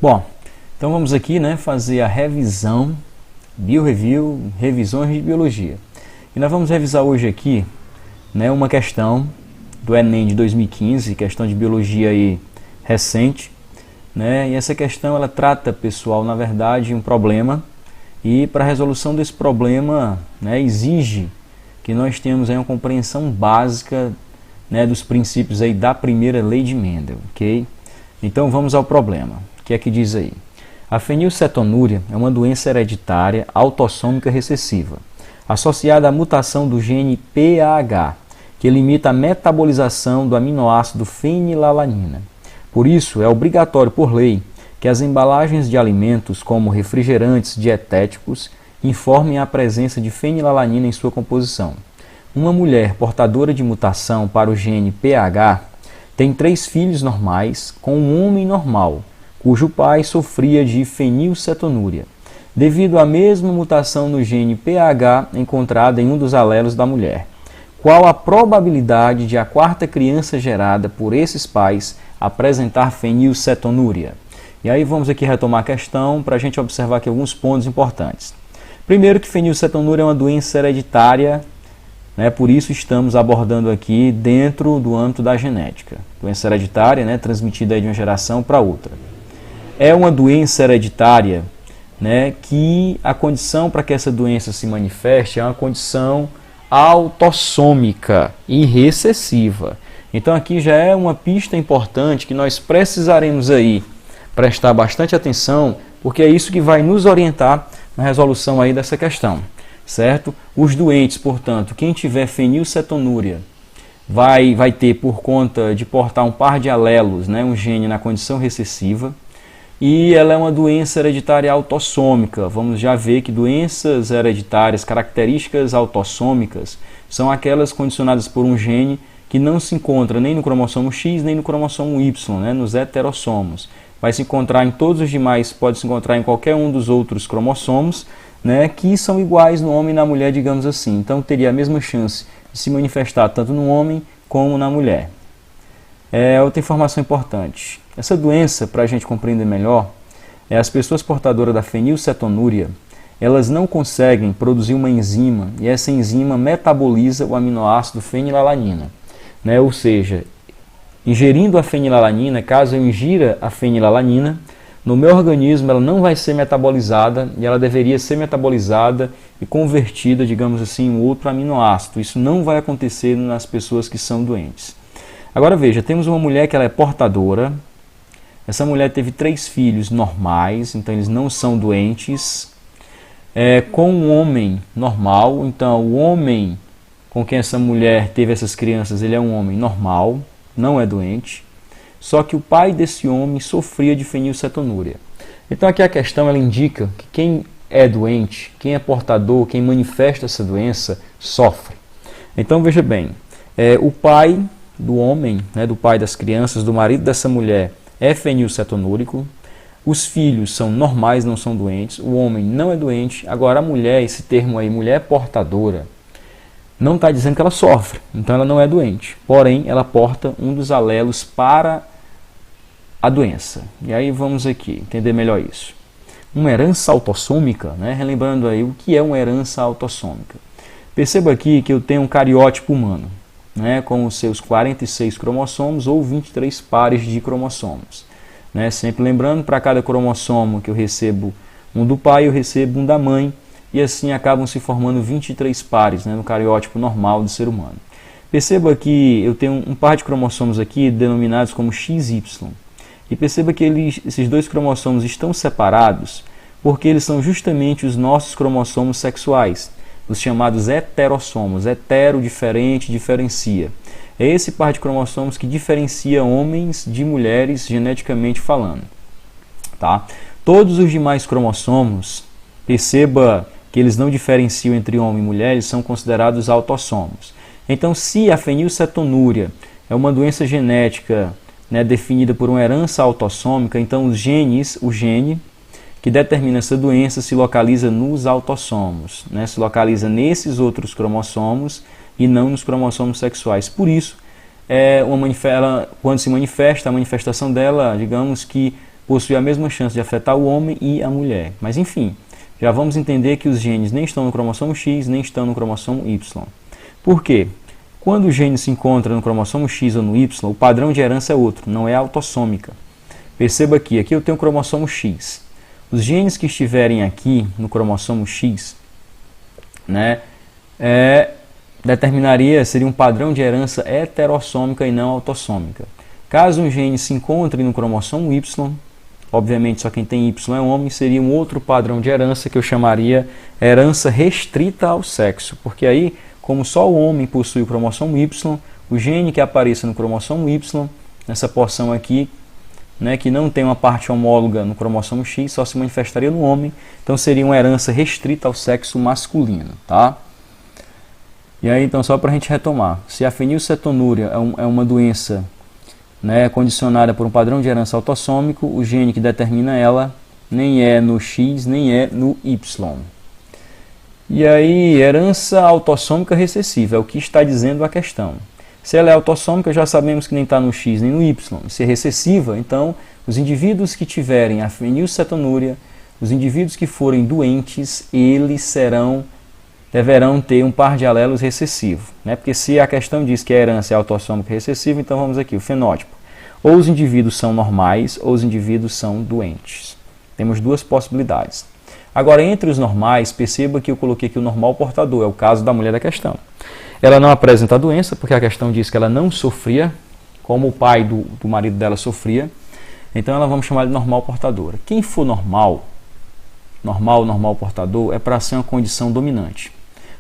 Bom, então vamos aqui, fazer a revisão, bioreview, revisões de biologia. E nós vamos revisar hoje aqui, uma questão do Enem de 2015, questão de biologia aí recente, E essa questão ela trata, pessoal, na verdade, um problema, e para a resolução desse problema, exige que nós tenhamos aí uma compreensão básica, dos princípios aí da primeira lei de Mendel, ok? Então vamos ao problema. O que é que diz aí? A fenilcetonúria é uma doença hereditária autossômica recessiva, associada à mutação do gene PAH, que limita a metabolização do aminoácido fenilalanina. Por isso, é obrigatório por lei que as embalagens de alimentos, como refrigerantes dietéticos, informem a presença de fenilalanina em sua composição. Uma mulher portadora de mutação para o gene PAH tem 3 filhos normais com um homem normal, cujo pai sofria de fenilcetonúria, devido à mesma mutação no gene PAH encontrada em um dos alelos da mulher. Qual a probabilidade de a 4ª criança gerada por esses pais apresentar fenilcetonúria? E aí vamos aqui retomar a questão para a gente observar aqui alguns pontos importantes. Primeiro, que fenilcetonúria é uma doença hereditária, por isso estamos abordando aqui dentro do âmbito da genética. Doença hereditária, transmitida de uma geração para outra. É uma doença hereditária, que a condição para que essa doença se manifeste é uma condição autossômica e recessiva. Então aqui já é uma pista importante que nós precisaremos aí prestar bastante atenção, porque é isso que vai nos orientar na resolução aí dessa questão, certo? Os doentes, portanto, quem tiver fenilcetonúria vai ter, por conta de portar um par de alelos, um gene na condição recessiva, e ela é uma doença hereditária autossômica. Vamos já ver que doenças hereditárias, características autossômicas, são aquelas condicionadas por um gene que não se encontra nem no cromossomo X, nem no cromossomo Y, nos heterossomos. Vai se encontrar em todos os demais, pode se encontrar em qualquer um dos outros cromossomos, que são iguais no homem e na mulher, digamos assim. Então teria a mesma chance de se manifestar tanto no homem como na mulher. Outra informação importante. Essa doença, para a gente compreender melhor, as pessoas portadoras da fenilcetonúria, elas não conseguem produzir uma enzima, e essa enzima metaboliza o aminoácido fenilalanina. Ou seja, ingerindo a fenilalanina, caso eu ingira a fenilalanina, no meu organismo ela não vai ser metabolizada, e ela deveria ser metabolizada e convertida, digamos assim, em outro aminoácido. Isso não vai acontecer nas pessoas que são doentes. Agora veja, temos uma mulher que ela é portadora. Essa mulher teve 3 filhos normais, então eles não são doentes. Com um homem normal, então o homem com quem essa mulher teve essas crianças, ele é um homem normal, não é doente. Só que o pai desse homem sofria de fenilcetonúria. Então aqui a questão ela indica que quem é doente, quem é portador, quem manifesta essa doença, sofre. Então veja bem, o pai do homem, do pai das crianças, do marido dessa mulher, é fenilcetonúrico. Os filhos são normais, não são doentes. O homem não é doente. Agora a mulher, esse termo aí, mulher portadora, não está dizendo que ela sofre. Então ela não é doente. Porém, ela porta um dos alelos para a doença. E aí vamos aqui entender melhor isso. Uma herança autossômica, relembrando aí o que é uma herança autossômica. Perceba aqui que eu tenho um cariótipo humano, com os seus 46 cromossomos ou 23 pares de cromossomos. Sempre lembrando, para cada cromossomo que eu recebo um do pai, eu recebo um da mãe, e assim acabam se formando 23 pares, no cariótipo normal do ser humano. Perceba que eu tenho um par de cromossomos aqui denominados como XY. E perceba que esses 2 cromossomos estão separados porque eles são justamente os nossos cromossomos sexuais, os chamados heterossomos. Hetero, diferente, diferencia. É esse par de cromossomos que diferencia homens de mulheres geneticamente falando. Tá? Todos os demais cromossomos, perceba que eles não diferenciam entre homem e mulher, eles são considerados autossomos. Então, se a fenilcetonúria é uma doença genética definida por uma herança autossômica, então o gene que determina essa doença se localiza nos autossomos, se localiza nesses outros cromossomos e não nos cromossomos sexuais. Por isso, quando se manifesta, a manifestação dela, digamos que possui a mesma chance de afetar o homem e a mulher. Mas enfim, já vamos entender que os genes nem estão no cromossomo X, nem estão no cromossomo Y. Por quê? Quando o gene se encontra no cromossomo X ou no Y, o padrão de herança é outro, não é autossômica. Perceba aqui eu tenho o cromossomo X. Os genes que estiverem aqui no cromossomo X, né, seria um padrão de herança heterossômica e não autossômica. Caso um gene se encontre no cromossomo Y, obviamente só quem tem Y é homem, seria um outro padrão de herança que eu chamaria herança restrita ao sexo, porque aí, como só o homem possui o cromossomo Y, o gene que apareça no cromossomo Y, nessa porção aqui, né, que não tem uma parte homóloga no cromossomo X, só se manifestaria no homem, então seria uma herança restrita ao sexo masculino, tá? E aí, então, só para a gente retomar, se a fenilcetonúria é uma doença, né, condicionada por um padrão de herança autossômico, o gene que determina ela nem é no X, nem é no Y. E aí, herança autossômica recessiva, é o que está dizendo a questão. Se ela é autossômica, já sabemos que nem está no X nem no Y. Se é recessiva, então, os indivíduos que tiverem a fenilcetonúria, os indivíduos que forem doentes, eles deverão ter um par de alelos recessivo, né? Porque se a questão diz que a herança é autossômica recessiva, então vamos aqui, o fenótipo. Ou os indivíduos são normais, ou os indivíduos são doentes. Temos duas possibilidades. Agora, entre os normais, perceba que eu coloquei aqui o normal portador, é o caso da mulher da questão. Ela não apresenta a doença, porque a questão diz que ela não sofria, como o pai do marido dela sofria. Então, ela vamos chamar de normal portadora. Quem for normal portador, é para ser uma condição dominante.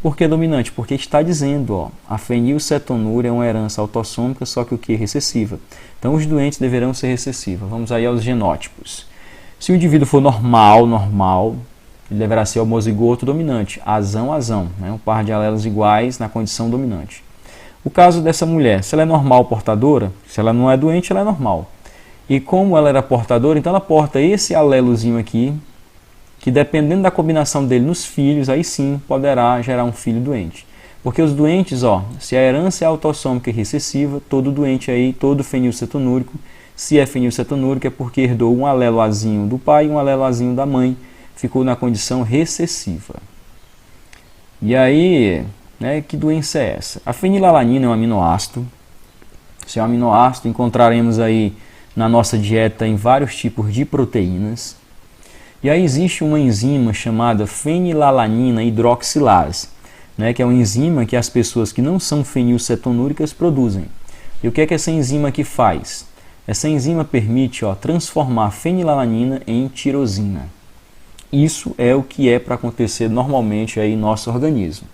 Por que dominante? Porque está dizendo, a fenilcetonúria é uma herança autossômica, só que o que? Recessiva. Então, os doentes deverão ser recessivos. Vamos aí aos genótipos. Se o indivíduo for normal, ele deverá ser homozigoto dominante, azão, né? Um par de alelos iguais na condição dominante. O caso dessa mulher, se ela é normal portadora, se ela não é doente, ela é normal. E como ela era portadora, então ela porta esse alelozinho aqui, que dependendo da combinação dele nos filhos, aí sim poderá gerar um filho doente. Porque os doentes, se a herança é autossômica e recessiva, todo doente aí, todo fenilcetonúrico, se é fenilcetonúrico é porque herdou um alelo azinho do pai e um alelo azinho da mãe, ficou na condição recessiva. E aí, né, que doença é essa? A fenilalanina é um aminoácido. Se é um aminoácido, encontraremos aí na nossa dieta em vários tipos de proteínas. E aí existe uma enzima chamada fenilalanina hidroxilase, né, que é uma enzima que as pessoas que não são fenilcetonúricas produzem. E o que é que essa enzima aqui faz? Essa enzima permite transformar a fenilalanina em tirosina. Isso é o que é para acontecer normalmente aí em nosso organismo.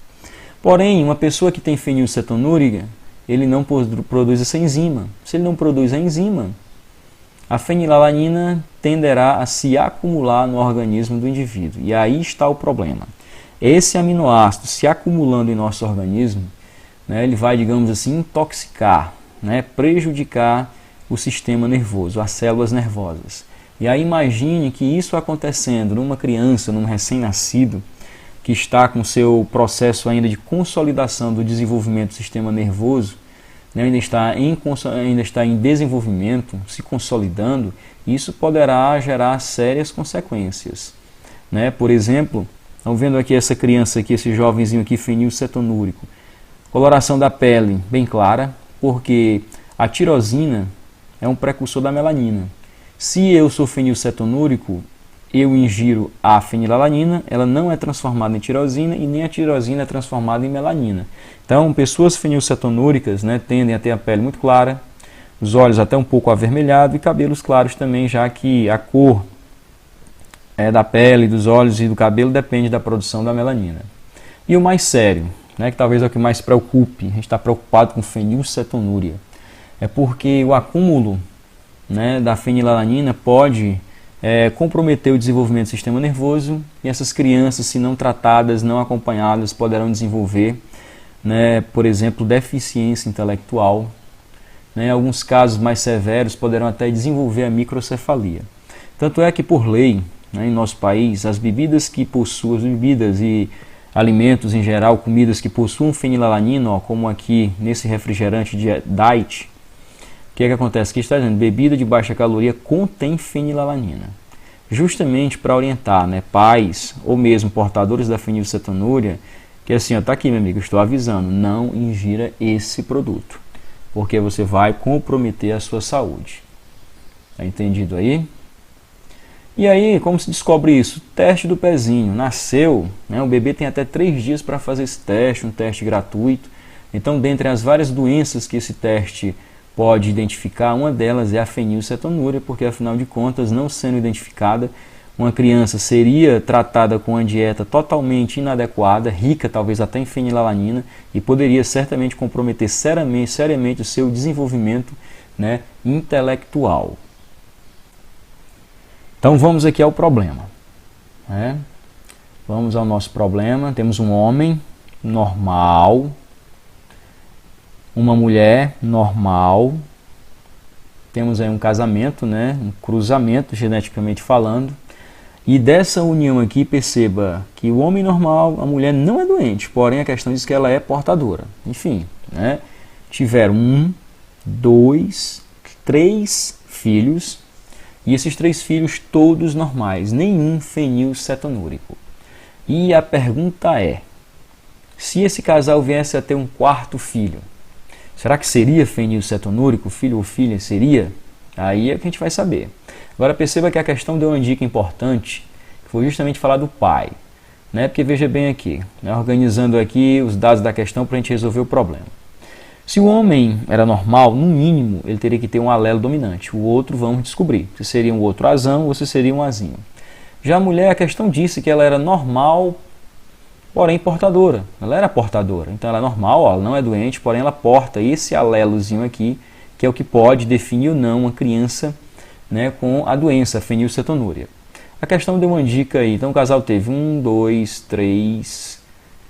Porém, uma pessoa que tem fenilcetonúria, ele não produz essa enzima. Se ele não produz a enzima, a fenilalanina tenderá a se acumular no organismo do indivíduo. E aí está o problema. Esse aminoácido se acumulando em nosso organismo, né, ele vai, digamos assim, intoxicar, né, prejudicar o sistema nervoso, as células nervosas. E aí imagine que isso acontecendo numa criança, num recém-nascido, que está com seu processo ainda de consolidação do desenvolvimento do sistema nervoso, né, ainda está em desenvolvimento, se consolidando, isso poderá gerar sérias consequências. Né? Por exemplo, estão vendo aqui essa criança aqui, esse jovenzinho aqui fenilcetonúrico, coloração da pele bem clara, porque a tirosina é um precursor da melanina. Se eu sou fenilcetonúrico, eu ingiro a fenilalanina, ela não é transformada em tirosina e nem a tirosina é transformada em melanina. Então, pessoas fenilcetonúricas, né, tendem a ter a pele muito clara, os olhos até um pouco avermelhados e cabelos claros também, já que a cor da pele, dos olhos e do cabelo depende da produção da melanina. E o mais sério, né, que talvez é o que mais preocupe, a gente está preocupado com fenilcetonúria, é porque o acúmulo, né, da fenilalanina pode comprometer o desenvolvimento do sistema nervoso e essas crianças, se não tratadas, não acompanhadas, poderão desenvolver, né, por exemplo, deficiência intelectual. Né, em alguns casos mais severos, poderão até desenvolver a microcefalia. Tanto é que, por lei, né, em nosso país, as bebidas e alimentos em geral, comidas que possuam fenilalanina, como aqui nesse refrigerante de Diet, que é que acontece? Aqui está dizendo, bebida de baixa caloria contém fenilalanina. Justamente para orientar, né, pais ou mesmo portadores da fenilcetonúria, que assim, está aqui, meu amigo, estou avisando, não ingira esse produto, porque você vai comprometer a sua saúde. Está entendido aí? E aí, como se descobre isso? Teste do pezinho. Nasceu, né, o bebê tem até 3 dias para fazer esse teste, um teste gratuito. Então, dentre as várias doenças que esse teste pode identificar, uma delas é a fenilcetonúria, porque afinal de contas, não sendo identificada, uma criança seria tratada com uma dieta totalmente inadequada, rica talvez até em fenilalanina, e poderia certamente comprometer seriamente o seu desenvolvimento, né, intelectual. Então vamos aqui ao problema, né? Vamos ao nosso problema. Temos um homem normal, uma mulher normal, temos aí um casamento, né? Um cruzamento geneticamente falando, e dessa união aqui perceba que o homem normal, a mulher não é doente, porém a questão diz que ela é portadora. Enfim, né? Tiveram 1, 2, 3 filhos, e esses 3 filhos todos normais, nenhum fenilcetonúrico. E a pergunta é, se esse casal viesse a ter um 4º filho, será que seria fenilcetonúrico, filho ou filha? Seria? Aí é que a gente vai saber. Agora perceba que a questão deu uma dica importante, que foi justamente falar do pai. Né? Porque veja bem aqui, né? Organizando aqui os dados da questão para a gente resolver o problema. Se o homem era normal, no mínimo, ele teria que ter um alelo dominante. O outro vamos descobrir, se seria um outro azão ou se seria um azinho. Já a mulher, a questão disse que ela era normal, porém portadora. Ela era portadora, então ela é normal, ó, ela não é doente, porém ela porta esse alelozinho aqui, que é o que pode definir ou não uma criança, né, com a doença, a fenilcetonúria. A questão deu uma dica aí, então o casal teve 1, 2,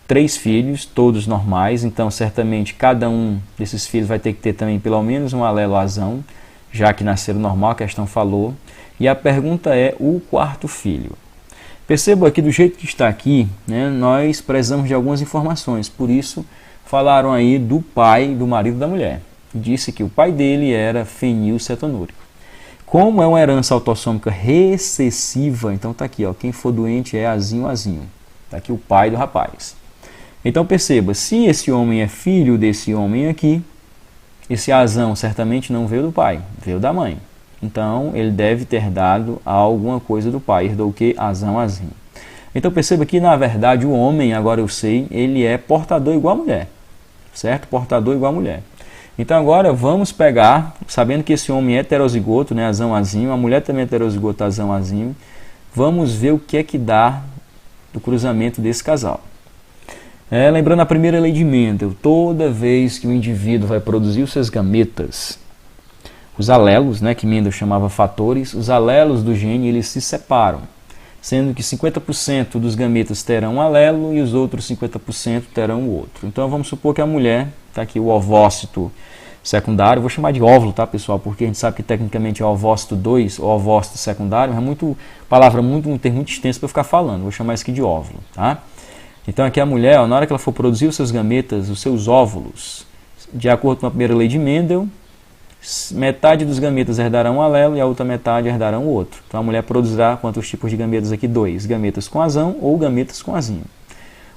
3 filhos, todos normais, então certamente cada um desses filhos vai ter que ter também pelo menos um alelo azão, já que nasceram normal, a questão falou. E a pergunta é o 4º filho. Perceba aqui do jeito que está aqui, né, nós precisamos de algumas informações, por isso falaram aí do pai do marido da mulher. Disse que o pai dele era fenilcetonúrico. Como é uma herança autossômica recessiva, então está aqui, ó, quem for doente é azinho. Está aqui o pai do rapaz. Então perceba, se esse homem é filho desse homem aqui, esse azão certamente não veio do pai, veio da mãe. Então ele deve ter dado alguma coisa do pai, herdou o que? Azinho. Então perceba que na verdade o homem, agora eu sei, ele é portador igual a mulher, certo? Portador igual a mulher. Então agora vamos pegar, sabendo que esse homem é heterozigoto, né, azinho, a mulher também é heterozigoto, azinho, vamos ver o que é que dá do cruzamento desse casal. Lembrando a primeira lei de Mendel, toda vez que o indivíduo vai produzir os seus gametas, os alelos, né, que Mendel chamava fatores, os alelos do gene eles se separam, sendo que 50% dos gametas terão um alelo e os outros 50% terão o outro. Então vamos supor que a mulher, está aqui o ovócito secundário, vou chamar de óvulo, tá pessoal, porque a gente sabe que tecnicamente é ovócito 2 ou ovócito secundário, é muito palavra, um termo muito extenso para ficar falando, vou chamar isso aqui de óvulo, tá? Então aqui a mulher, ó, na hora que ela for produzir os seus gametas, os seus óvulos, de acordo com a primeira lei de Mendel, metade dos gametas herdarão um alelo e a outra metade herdarão o outro. Então a mulher produzirá quantos tipos de gametas aqui? 2, gametas com azão ou gametas com azinho.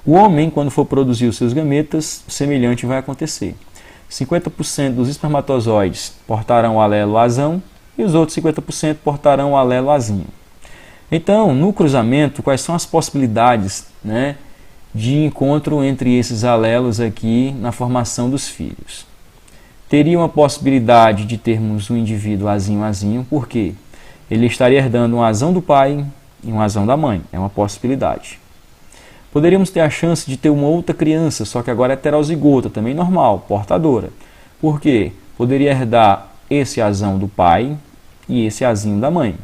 O homem, quando for produzir os seus gametas, semelhante vai acontecer. 50% dos espermatozoides portarão o alelo azão e os outros 50% portarão o alelo azinho. Então, no cruzamento, quais são as possibilidades, né, de encontro entre esses alelos aqui na formação dos filhos? Teria uma possibilidade de termos um indivíduo azinho, porque ele estaria herdando um azão do pai e um azão da mãe, é uma possibilidade. Poderíamos ter a chance de ter uma outra criança, só que agora é heterozigota, também normal, portadora. Por quê? Poderia herdar esse azão do pai e esse azinho da mãe.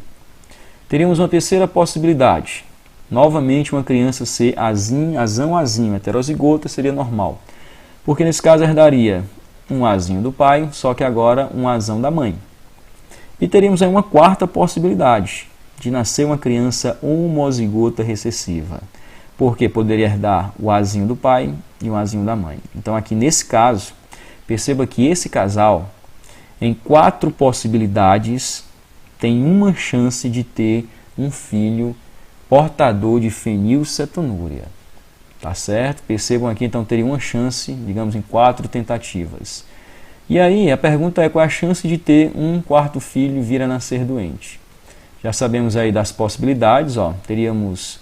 Teríamos uma terceira possibilidade, novamente uma criança ser azão, heterozigota seria normal. Porque nesse caso herdaria um azinho do pai, só que agora um azão da mãe. E teríamos aí uma quarta possibilidade, de nascer uma criança homozigota recessiva. Porque poderia herdar o azinho do pai e o azinho da mãe. Então aqui nesse caso, perceba que esse casal, em 4 possibilidades, tem uma chance de ter um filho portador de fenilcetonúria. Tá certo? Percebam aqui, então teria uma chance, digamos, em 4 tentativas. E aí a pergunta é: qual é a chance de ter um quarto filho vir a nascer doente? Já sabemos aí das possibilidades, ó. Teríamos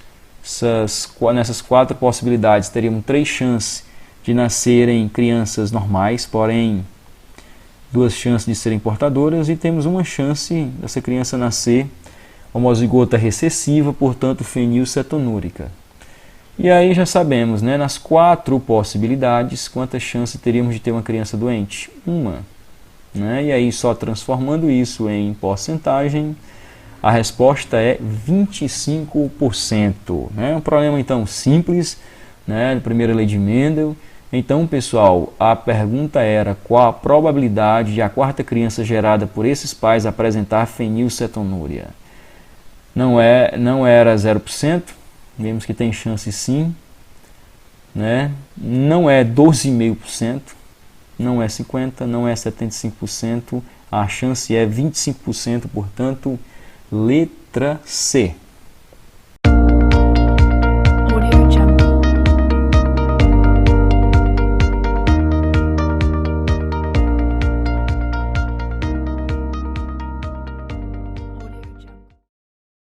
nessas 4 possibilidades, teríamos 3 chances de nascerem crianças normais, porém 2 chances de serem portadoras, e temos uma chance dessa criança nascer homozigota recessiva, portanto fenilcetonúrica. E aí já sabemos, né, nas 4 possibilidades, quantas chances teríamos de ter uma criança doente? Uma. Né? E aí só transformando isso em porcentagem, a resposta é 25%. Né? Um problema então simples, né, da primeira lei de Mendel. Então, pessoal, a pergunta era: qual a probabilidade de a 4ª criança gerada por esses pais apresentar fenilcetonúria? Não era 0%, vemos que tem chance sim, né? Não é 12,5%, não é 50%, não é 75%, a chance é 25%, portanto, letra C.